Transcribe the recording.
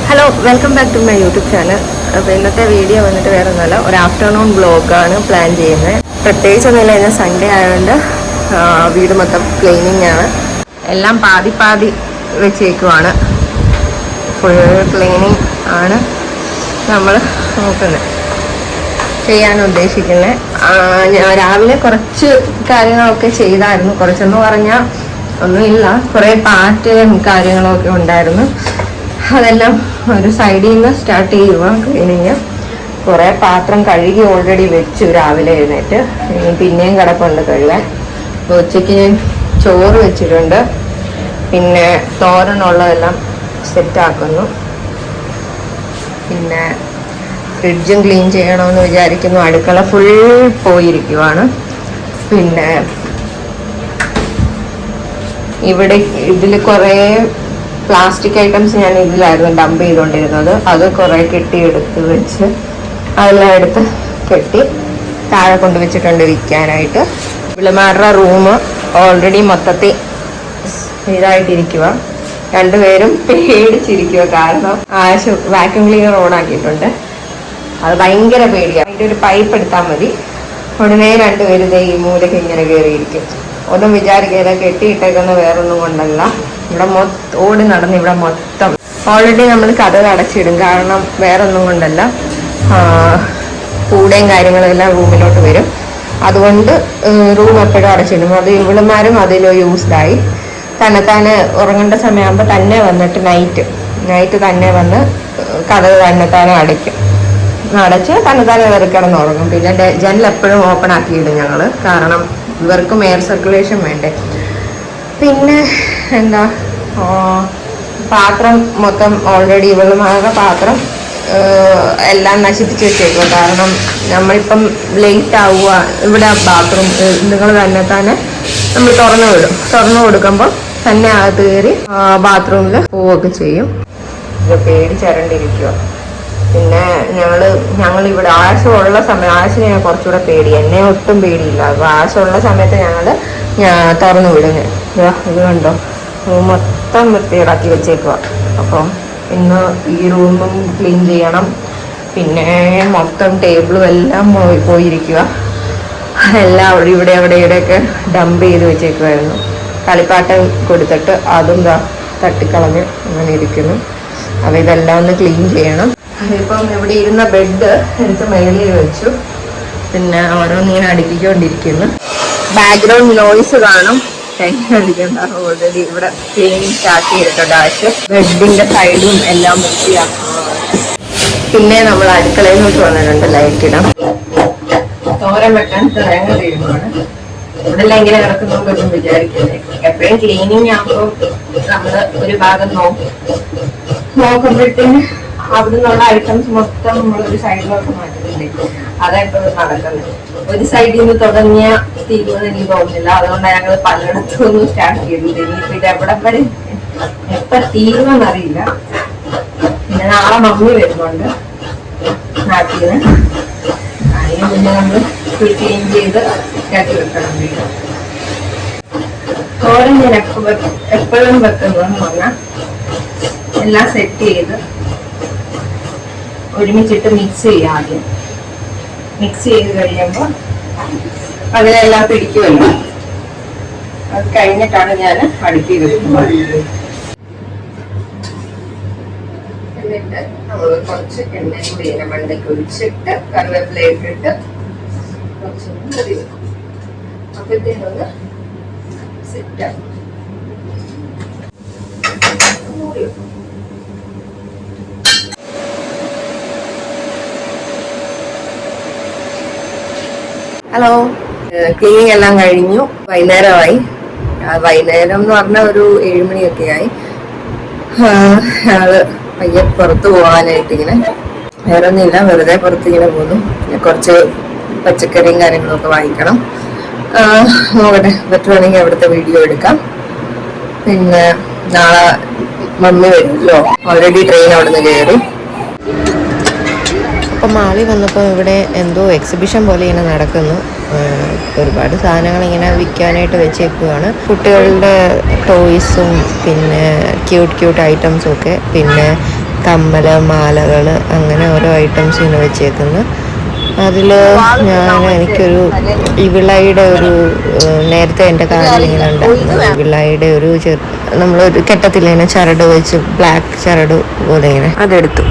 Hello, welcome back to my YouTube channel. അപ്പോൾ ഇന്നത്തെ video വന്നിട്ട് വേറെ ഒന്നുമല്ല, ഒരു ആഫ്റ്റർനൂൺ വ്ലോഗാണ് പ്ലാൻ ചെയ്യുന്നത്. പ്രത്യേകിച്ചൊന്നുമില്ല, ഇന്ന് സൺഡേ ആയതുകൊണ്ട് വീട് മൊത്തം ക്ലീനിങ് ആണ്. എല്ലാം പാതി പാതി വെച്ചേക്കുവാണ്. ഫുൾ ക്ലീനിങ് ആണ് നമ്മൾ നോക്കുന്നത്, ചെയ്യാൻ ഉദ്ദേശിക്കുന്നത്. ഞാൻ രാവിലെ കുറച്ച് കാര്യങ്ങളൊക്കെ ചെയ്തായിരുന്നു. കുറച്ചെന്ന് പറഞ്ഞാൽ ഒന്നുമില്ല, കുറേ പാറ്റും കാര്യങ്ങളൊക്കെ ഉണ്ടായിരുന്നു. അതെല്ലാം ഒരു സൈഡിൽ നിന്ന് സ്റ്റാർട്ട് ചെയ്യുക ക്ലീനിങ്. കുറേ പാത്രം കഴുകി ഓൾറെഡി വെച്ചു രാവിലെ എഴുന്നേറ്റ്. ഇനി പിന്നെയും കിടപ്പുണ്ട് കഴുകാൻ. ഉച്ചയ്ക്ക് ഞാൻ ചോറ് വെച്ചിട്ടുണ്ട്. പിന്നെ തോരനുള്ളതെല്ലാം സെറ്റാക്കുന്നു. പിന്നെ ഫ്രിഡ്ജും ക്ലീൻ ചെയ്യണമെന്ന് വിചാരിക്കുന്നു. അടുക്കള ഫുൾ പോയിരിക്കുവാണ്. പിന്നെ ഇവിടെ ഇതിൽ കുറേ പ്ലാസ്റ്റിക് ഐറ്റംസ് ഞാൻ ഇതിലായിരുന്നു ഡംപ് ചെയ്തുകൊണ്ടിരുന്നത്. അത് കുറേ കെട്ടിയെടുത്ത് വെച്ച് അതെല്ലാം എടുത്ത് കെട്ടി താഴെ കൊണ്ടുവച്ചിട്ടുണ്ട് വിൽക്കാനായിട്ട്. ഇവിളമാരുടെ റൂം ഓൾറെഡി മൊത്തത്തിൽ ഇതായിട്ടിരിക്കുക. രണ്ടുപേരും പേടിച്ചിരിക്കുക. കാരണം വാക്യൂം ക്ലീനർ ഓണാക്കിയിട്ടുണ്ട്. അത് ഭയങ്കര പേടിയാണ്. അതിൻ്റെ ഒരു പൈപ്പ് എടുത്താൽ മതി, ഉടനെ രണ്ടുപേരും ഈ മൂലയ്ക്ക് ഇങ്ങനെ കയറിയിരിക്കും. ഒന്നും വിചാരിക്കാതെ കെട്ടിയിട്ടേക്കുന്ന വേറൊന്നും കൊണ്ടല്ല. ഇവിടെ ഓടി നടന്ന് ഇവിടെ മൊത്തം ഓൾറെഡി നമ്മൾ കഥ അടച്ചിടും. കാരണം വേറൊന്നും കൊണ്ടല്ല, കൂടെയും കാര്യങ്ങളും എല്ലാം റൂമിലോട്ട് വരും. അതുകൊണ്ട് റൂം എപ്പോഴും അടച്ചിടും. അത് ഇവളുമാരും അതിൽ യൂസ്ഡായി. തന്നെത്താനെ ഉറങ്ങേണ്ട സമയമാകുമ്പോൾ തന്നെ വന്നിട്ട് നൈറ്റ് തന്നെ വന്ന് കഥ തന്നെത്താനെ അടച്ച് തന്നെത്താനെ കയറി കിടന്ന് ഉറങ്ങും. പിന്നെ ജനൽ എപ്പോഴും ഓപ്പൺ ആക്കിയിടും ഞങ്ങൾ. കാരണം ഇവർക്കും എയർ സർക്കുലേഷൻ വേണ്ടേ. പിന്നെ എന്താ, പാത്രം മൊത്തം ഓൾറെഡി ഇവളുമാരുടെ പാത്രം എല്ലാം നശിപ്പിച്ച് വെച്ചേക്കുക. കാരണം നമ്മളിപ്പം ലേറ്റ് ആവുക. ഇവിടെ ബാത്റൂം നിങ്ങൾ തന്നെ നമ്മൾ തുറന്നു കൊടുക്കുമ്പോൾ തന്നെ അകത്ത് കയറി ബാത്റൂമിൽ പോവുകയൊക്കെ ചെയ്യും. ഇത് പേടിച്ചരണ്ടിരിക്കുക. പിന്നെ ഞങ്ങളിവിടെ ആശയുള്ള സമയം, ആശിനെ ഞാൻ കുറച്ചുകൂടെ പേടി, എന്നെ ഒട്ടും പേടിയില്ല. അപ്പോൾ ആശയുള്ള സമയത്ത് തുറന്നു വിടുന്നു. ഇത് കണ്ടോ, മൊത്തം വൃത്തിയിടാക്കി വെച്ചേക്കുക. അപ്പം ഇന്ന് ഈ റൂമും ക്ലീൻ ചെയ്യണം. പിന്നെ മൊത്തം ടേബിളും എല്ലാം പോയിരിക്കുക. എല്ലാം ഇവിടെയൊക്കെ ഡംപ് ചെയ്ത് വെച്ചേക്കുമായിരുന്നു. കളിപ്പാട്ടം കൊടുത്തിട്ട് അതും തട്ടിക്കളഞ്ഞ് അങ്ങനെ ഇരിക്കുന്നു. അപ്പോൾ ഇതെല്ലാം ഒന്ന് ക്ലീൻ ചെയ്യണം. അതിപ്പം ഇവിടെ ഇരുന്ന ബെഡ് എടുത്ത് മേളിൽ വെച്ചു. പിന്നെ ഓരോന്നിങ്ങനെ അടുക്കിക്കൊണ്ടിരിക്കുന്നു. ബാക്ക്ഗ്രൗണ്ട് നോയ്സ് കാണും, ടെൻഷൻ അടിക്കണ്ട. ഓൾറെഡി ഇവിടെ ക്ലീനിങ് സ്റ്റാർട്ട് ചെയ്തിട്ടുണ്ട്. ആശ് ബെഡിന്റെ സൈഡും എല്ലാം വൃത്തിയാക്കുന്നു. പിന്നെ നമ്മൾ അടുക്കളയിൽ നിന്ന് വന്നിട്ടുണ്ട് ലൈറ്റ് ഇടാം. തോരൻ വെക്കാൻ തേങ്ങ തീരുമാണ്. ഇവിടെ എല്ലാം ഇങ്ങനെ കിടക്കുന്നൊന്നും വിചാരിക്കുന്നത്. എപ്പോഴും ക്ലീനിങ് ആകുമ്പോൾ നമ്മള് ഒരു ഭാഗം നോക്കുമ്പോഴത്തേന് അവിടെ നിന്നുള്ള ഐറ്റംസ് മൊത്തം നമ്മളൊരു സൈഡിലോട്ട് മാറ്റുന്നില്ലേ, അതെപ്പോഴും നടക്കുന്നത്. ഒരു സൈഡിൽ നിന്ന് തുടങ്ങിയ തീരുമെന്ന് എനിക്ക് തോന്നുന്നില്ല. അതുകൊണ്ടാണ് ഞങ്ങൾ പലയിടത്തും ഒന്നും സ്റ്റാർട്ട് ചെയ്തത്. ഇനിയിപ്പോ ഇത് എവിടെ വരെ എത്ര തീരുമെന്നറിയില്ല. പിന്നെ നാളെ മമ്മി വരുന്നുണ്ട് നാട്ടിൽ നിന്ന്. അതിന് മുന്നേ നമ്മൾ ക്ലീൻ ചെയ്ത് കയറ്റി വെക്കണം വീട്. തോരൻ ഞാൻ എപ്പോഴും വെക്കുന്നതെന്ന് പറഞ്ഞാൽ എല്ലാം സെറ്റ് ചെയ്ത് ഒരുമിച്ചിട്ട് മിക്സ് ചെയ്യാം. ആദ്യം മിക്സ് ചെയ്ത് കഴിയുമ്പോൾ അതിലെല്ലാം പിടിക്കുമല്ലോ. അത് കഴിഞ്ഞിട്ടാണ് ഞാൻ അടുക്കി വെക്കുന്നത്. എന്നിട്ട് നമ്മൾ കുറച്ച് എണ്ണ കൂടി ഇതിനെ മണ്ടയ്ക്ക് ഒഴിച്ചിട്ട് കറിവേപ്പില ഇട്ടിട്ട് കുറച്ചൊന്ന് കറി വെക്കും. അപ്പോഴത്തേനൊന്ന് സെറ്റാകും. ഹലോ, ക്ലീനിങ് എല്ലാം കഴിഞ്ഞു. വൈകുന്നേരമായി. വൈകുന്നേരം എന്ന് പറഞ്ഞാൽ ഒരു 7 മണിയൊക്കെ ആയി. ഞങ്ങള് പയ്യെ പുറത്ത് പോകാനായിട്ട് ഇങ്ങനെ, വേറെ ഒന്നുമില്ല, വെറുതെ പുറത്ത് ഇങ്ങനെ പോകുന്നു. പിന്നെ കുറച്ച് പച്ചക്കറിയും കാര്യങ്ങളൊക്കെ വാങ്ങിക്കണം. നോക്കട്ടെ, പറ്റുവാണെങ്കിൽ അവിടുത്തെ വീഡിയോ എടുക്കാം. പിന്നെ നാളെ മമ്മി വരുമല്ലോ. ഓൾറെഡി ട്രെയിൻ അവിടെ നിന്ന് കയറി. അപ്പം മാളി വന്നപ്പോൾ ഇവിടെ എന്തോ എക്സിബിഷൻ പോലെ ഇങ്ങനെ നടക്കുന്നു. ഒരുപാട് സാധനങ്ങൾ ഇങ്ങനെ വിൽക്കാനായിട്ട് വെച്ചേക്കുകയാണ്. കുട്ടികളുടെ ടോയ്സും പിന്നെ ക്യൂട്ട് ഐറ്റംസും ഒക്കെ. പിന്നെ കമ്മല്, മാലകൾ, അങ്ങനെ ഓരോ ഐറ്റംസ് ഇങ്ങനെ വെച്ചേക്കുന്നു. അതിൽ എനിക്കൊരു ഇവിളയുടെ ഒരു നേരത്തെ എൻ്റെ കാലിൽ ഇങ്ങനെ ഉണ്ടായിരുന്നു. ഇവിളയുടെ ഒരു നമ്മളൊരു കെട്ടത്തിലിങ്ങനെ ചരട് വെച്ച് ബ്ലാക്ക് ചരട് പോലെ ഇങ്ങനെ അതെടുത്തു.